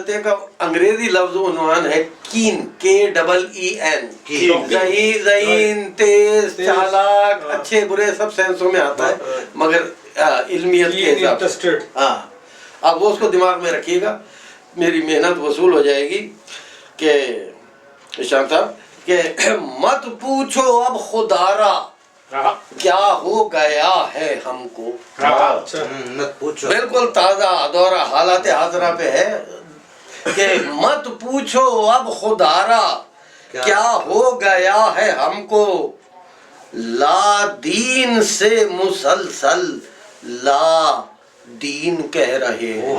قطعے کا انگریزی لفظ عنوان ہے کین، KEEN، ذہین، تیز، چالاک، اچھے برے سب سینسوں میں آتا ہے، مگر علمیت کے حساب سے. ہاں اب وہ اس کو دماغ میں رکھیے گا، میری محنت وصول ہو جائے گی. کہ شام صاحب کہ مت پوچھو اب خدارا کیا ہو گیا ہے ہم کو. بالکل تازہ دورہ حالات حاضرہ پہ ہے کہ مت پوچھو اب خدارا کیا ہو گیا ہے ہم کو، لا دین سے مسلسل لا دین کہہ رہے ہیں.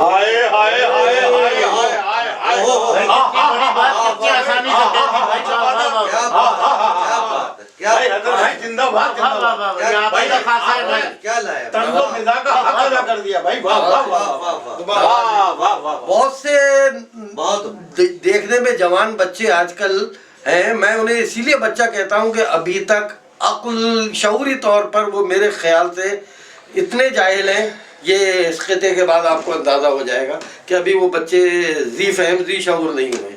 بہت سے دیکھنے میں جوان بچے آج کل ہیں، میں انہیں اسی لیے بچہ کہتا ہوں کہ ابھی تک عقل شعوری طور پر وہ میرے خیال سے اتنے جاہل ہیں. یہ اس خطے کے بعد آپ کو اندازہ ہو جائے گا کہ ابھی وہ بچے ذی فہم ذی شعور نہیں ہوئے.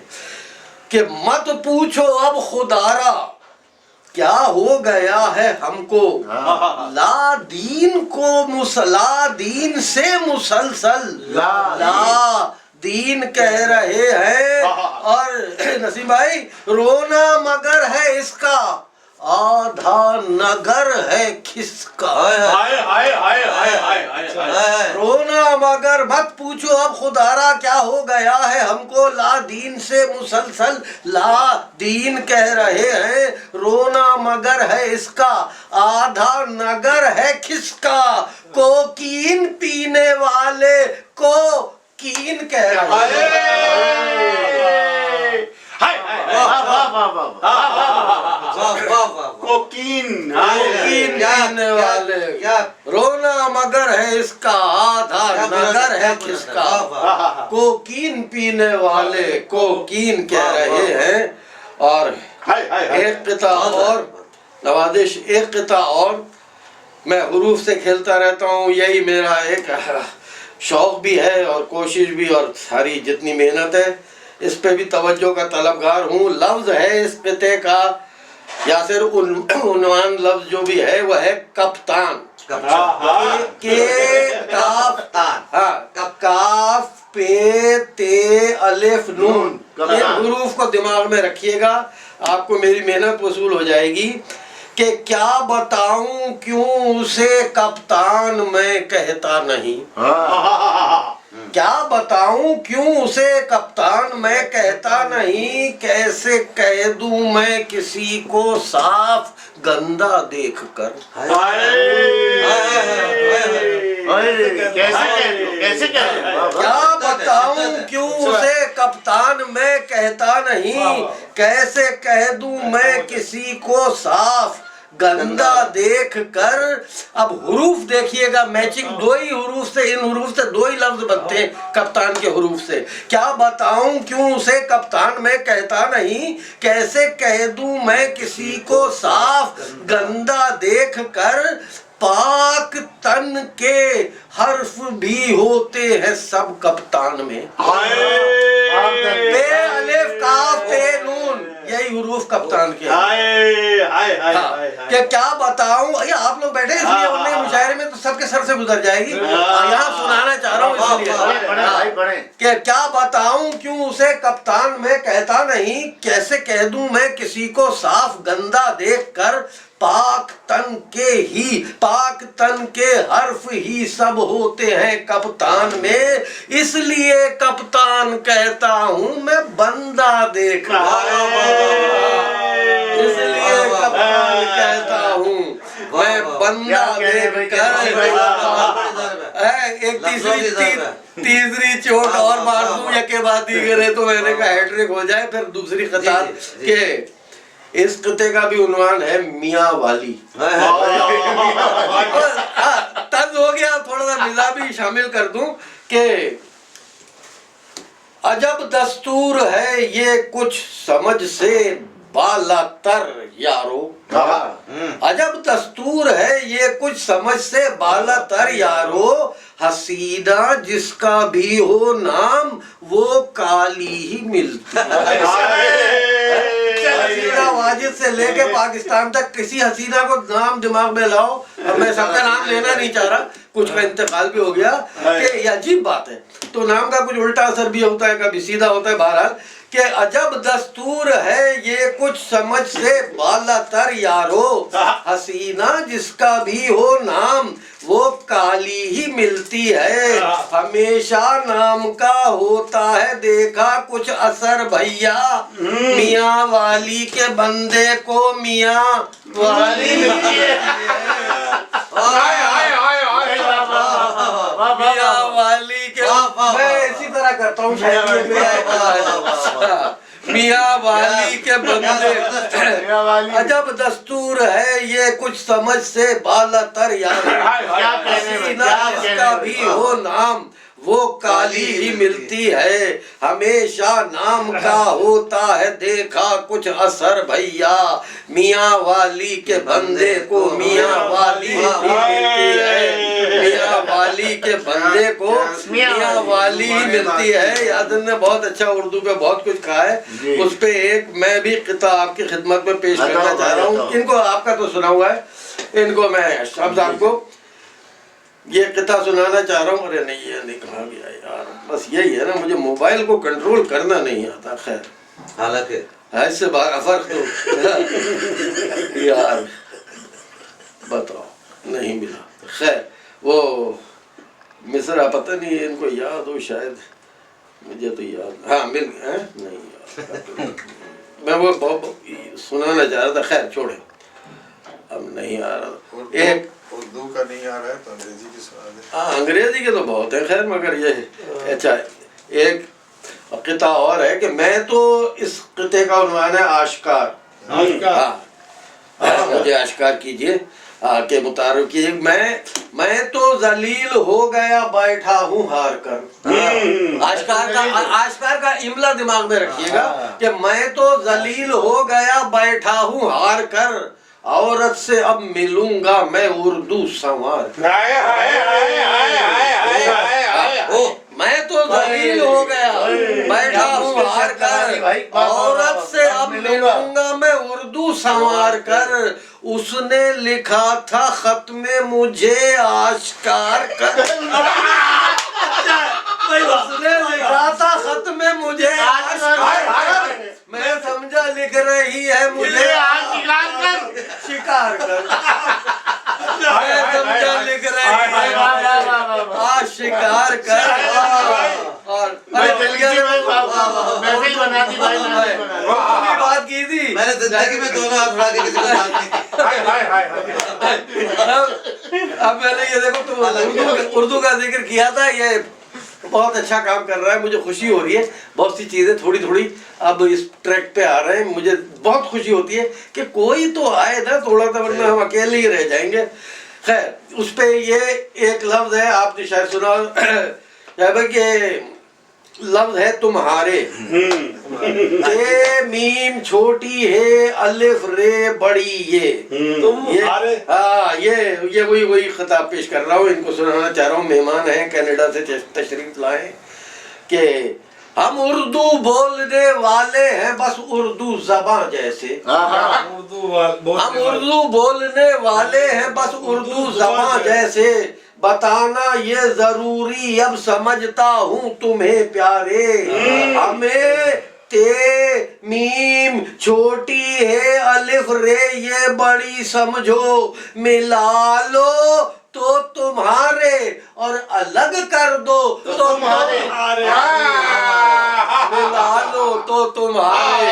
کہ مت پوچھو اب خدارا کیا ہو گیا ہے ہم کو، لا دین سے مسلسل لا دین کہہ رہے ہیں. اور نسیم بھائی رونا مگر ہے اس کا آدھا نگر ہے کس کا. رونا مگر مت پوچھو اب خدارا کیا ہو گیا ہے ہم کو، لا دین سے مسلسل لا دین کہہ رہے ہیں. رونا مگر ہے اس کا آدھا نگر ہے کس کا، کوکین پینے والے کو کین کہہ رہے ہیں. کوکین پینے والے، رونا مگر ہے اس کا آدھا نگر ہے کس کا، کوکین پینے والے کوکین کہہ رہے ہیں. اور ایک قطعہ اور نوازش، ایک قطعہ اور. میں حروف سے کھیلتا رہتا ہوں، یہی میرا ایک شوق بھی ہے اور کوشش بھی، اور ساری جتنی محنت ہے اس پہ بھی توجہ کا طلبگار ہوں. لفظ ہے اس قطعے کا یا صرف عنوان لفظ جو بھی ہے وہ ہے کپتان. کاف پے تے الف نون، ان حروف کو دماغ میں رکھیے گا، آپ کو میری محنت وصول ہو جائے گی. کہ کیا بتاؤں کیوں اسے کپتان میں کہتا نہیں، کیا بتاؤں کیوں اسے کپتان میں کہتا نہیں، کیسے کہہ دوں میں کسی کو صاف گندا دیکھ کر. کیا بتاؤں کیوں اسے کپتان میں کہتا نہیں، کیسے کہہ دوں میں کسی کو صاف گندا دیکھ کر. اب حروف دیکھیے گا، میچنگ دو ہی حروف سے، ان حروف سے دو ہی لفظ بنتے ہیں کپتان کے حروف سے. کیا بتاؤں کیوں اسے کپتان میں کہتا نہیں، کیسے کہہ دوں میں کسی کو صاف گندا دیکھ کر. پاک تن کے حرف بھی ہوتے ہیں سب کپتان میں، بے الف کاف تے نون، یہی حروف کپتان کے ہیں. کہ کیا بتاؤں، آپ لوگ بیٹھے اس لیے انہیں مشاعرے میں تو سب کے سر سے گزر جائے گی، یہاں سنانا چاہ رہا ہوں اس لیے. کہ کیا بتاؤں کیوں اسے کپتان میں کہتا نہیں، کیسے کہہ دوں میں کسی کو صاف گندا دیکھ کر. پاک تن کے حرف ہی سب ہوتے ہیں کپتان میں، اس لیے کپتان کہتا ہوں میں بندہ دیکھ کر. اس لیے کپتان کہتا ہوں میں بندہ دیکھ کر. ایک تیسری چوٹ اور مار دوں یکے بعد دیگر ہے تو میں نے کہا ہیٹرک ہو جائے. پھر دوسری قطار کہ اس قطعے کا بھی عنوان ہے میاں والی. طرز ہو گیا، تھوڑا سا مزاح بھی شامل کر دوں کہ عجب دستور ہے یہ کچھ سمجھ سے بالا تر یارو، عجب دستور ہے یہ کچھ سمجھ سے بالا تر یارو، حسینہ جس کا بھی ہو نام وہ کالی ہی ملتی ہے۔ حسینہ واجد سے لے کے پاکستان تک کسی حسینہ کو نام دماغ میں لاؤ، اور میں سب کا نام لینا نہیں چاہ رہا، کچھ کا انتقال بھی ہو گیا، کہ یہ عجیب بات ہے۔ تو نام کا کچھ الٹا اثر بھی ہوتا ہے، کبھی سیدھا ہوتا ہے۔ بہرحال کہ عجب دستور ہے یہ کچھ سمجھ سے بالا تر یارو، حسینہ جس کا بھی ہو نام وہ کالی ہی ملتی ہے، ہمیشہ نام کا ہوتا ہے دیکھا کچھ اثر بھیا، میاں والی کے بندے کو میاں والی ملتی ہے، میاں والی کے، میں اسی طرح کرتا ہوں شاید، میاں والی کے بندے، عجب دستور ہے یہ کچھ سمجھ سے بالا تر یارو، حسینہ جس کا بھی ہو نام وہ کالی ہی ملتی ہے، ہمیشہ نام کا ہوتا ہے دیکھا کچھ اثر بھیا، میاں والی کے بندے کو میاں والی ہی ملتی ہے، میاں والی کے بندے کو میاں والی ہی ملتی ہے۔ یادن نے بہت اچھا اردو پہ بہت کچھ کہا ہے، اس پہ ایک میں بھی قطعہ آپ کی خدمت میں پیش کرنا چاہ رہا ہوں۔ ان کو آپ کا تو سنا ہوا ہے، ان کو میں اب آپ کو یہ قطعہ سنانا چاہ رہا ہوں۔ ارے نہیں، یہ نہیں کہا گیا یار، بس یہی ہے نا، مجھے موبائل کو کنٹرول کرنا نہیں آتا۔ خیر، حالانکہ اس سے فرق تو یار بتاؤ نہیں ملا۔ خیر، وہ مصرع پتہ نہیں ان کو یاد ہو شاید، مجھے تو یاد، ہاں مل گیا، نہیں یاد، میں وہ سنانا چاہ رہا تھا، خیر چھوڑے، اب نہیں آ رہا۔ ایک اردو کا نہیں آ رہا ہے تو انگریزی کی سنا دیں۔ ہاں انگریزی کے تو بہت ہیں، خیر مگر یہ اچھا ایک قطعہ اور ہے کہ میں تو، اس قطعے کا عنوان ہے آشکار، ہاں مجھے آشکار کیجئے کہ متعارف کیجئے، میں تو ذلیل ہو گیا بیٹھا ہوں ہار کر۔ آشکار کا املا دماغ میں رکھیے گا کہ میں تو ذلیل ہو گیا بیٹھا ہوں ہار کر، عورت سے اب ملوں گا میں اردو سنوار کر۔ میں تو ذلیل ہو گیا بیٹھا ہوں ہار کر، عورت سے اب ملوں گا میں اردو سنوار کر، اس نے لکھا تھا خط میں مجھے آشکار کر، اس نے لکھا تھا خط میں مجھے آشکار کر، میں سمجھا لکھ رہی ہے مجھے شکار کر، میں سمجھا لکھ رہی ہے شکار کر۔ اور بات کی تھی میں نے زندگی میں دونوں ہاتھ اٹھا کے کسی کو اب میں نے یہ دیکھو تو اردو کا ذکر کیا تھا، یہ بہت اچھا کام کر رہا ہے، مجھے خوشی ہو رہی ہے، بہت سی چیزیں تھوڑی تھوڑی اب اس ٹریک پہ آ رہے ہیں، مجھے بہت خوشی ہوتی ہے کہ کوئی تو آئے نا تھوڑا سا، ورنہ ہم اکیلے ہی رہ جائیں گے۔ خیر، اس پہ یہ ایک لفظ ہے، آپ نے شاید سنا کہ لفظ ہے تمہارے، میم چھوٹی ہے الف رے بڑی، یہ ہاں یہ وہی خطاب پیش کر رہا ہوں، ان کو سنانا چاہ رہا ہوں۔ مہمان ہیں کینیڈا سے تشریف لائے کہ ہم اردو بولنے والے ہیں بس اردو زباں جیسے، ہم اردو بولنے والے ہیں بس اردو زباں جیسے، بتانا یہ ضروری اب سمجھتا ہوں تمہیں پیارے، ہمیں تے میم چھوٹی ہے الف رے یہ بڑی سمجھو، ملا لو تو تمہارے اور الگ کر دو تو تمہارے، ملا لو تو تمہارے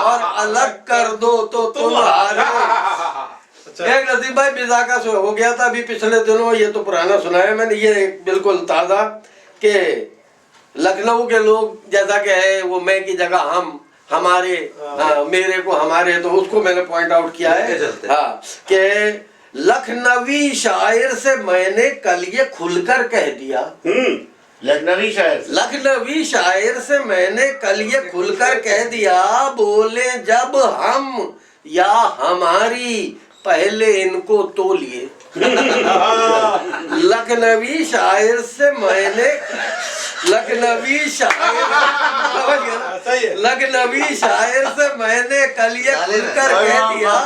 اور الگ کر دو تو تمہارے۔ ایک نصیب بھائی مزاقہ سے ہو گیا تھا ابھی پچھلے دنوں، یہ تو پرانا سنایا میں نے، یہ بالکل تازہ، کہ لکھنؤ کے لوگ جیسا کہ ہے وہ میں کی جگہ ہم، ہمارے، میرے کو ہمارے، تو اس کو میں نے پوائنٹ آؤٹ کیا ہے ہاں کہ لکھنوی شاعر سے میں نے کل یہ کھل کر کہہ دیا لکھنوی شاعر لکھنوی شاعر سے میں نے کل یہ کھل کر کہہ دیا، بولے جب ہم یا ہماری، پہلے ان کو تولیے۔ لکھنوی شاعر سے میں نے لکھنوی شاعر سے میں نے کل یہ کھل کر کہہ دیا،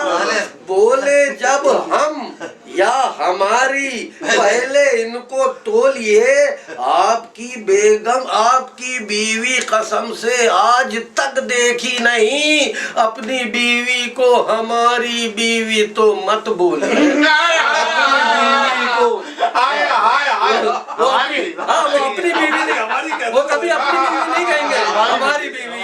بولے جب ہم یا ہماری، پہلے ان کو تولیے۔ آپ کی بیگم آپ کی بیوی قسم سے آج تک دیکھی نہیں، اپنی بیوی کو ہماری بیوی تو مت بولے۔ وہ اپنی بیوی نہیں، وہ کبھی اپنی بیوی نہیں کہیں گے، ہماری بیوی۔